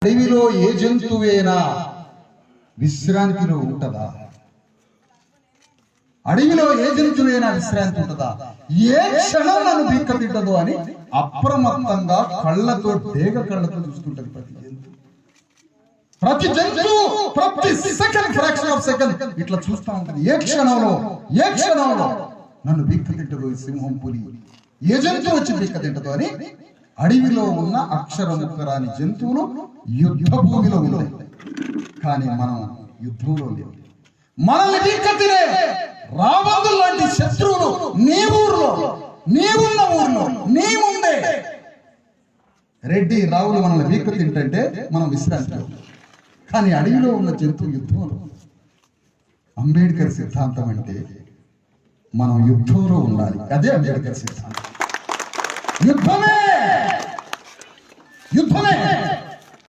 అడవిలో ఏ జంతువేనా విశ్రాంతిలో ఉంటదా? అడవిలో ఏ జంతువేనా విశ్రాంతి ఉంటదా? ఏ క్షణం నన్ను బీక్క తింటదో అని అప్రమత్తంగా కళ్ళతో డేగ కళ్ళతో చూస్తుంటది ప్రతి జంతువు. ప్రతి సెకండ్, ఫ్రాక్షన్ ఆఫ్ సెకండ్ ఇట్లా చూస్తా ఉంటుంది. ఏ క్షణంలో నన్ను బీక్క తింటదో ఈ సింహం, పులి, ఏ జంతువు వచ్చి బీక్క తింటదో అని అడవిలో ఉన్న అక్షరముక్కరాని జంతువులు యుద్ధ భూమిలో ఉన్నాయి. కానీ మనం యుద్ధంలో లేవు. మనల్ని బీక్క తినే రాబందు లాంటి శత్రువులు నీ ఊర్లో, నీవున్న ఊర్లో, నీ ముందే రెడ్డి రావులు మనల్ని బీక్క తింటే మనం విశ్రాంతిలో. కానీ అడవిలో ఉన్న జంతువు యుద్ధంలో. అంబేద్కర్ సిద్ధాంతం అంటే మనం యుద్ధంలో ఉండాలి. అదే అంబేద్కర్ సిద్ధాంతం. యుద్ధమే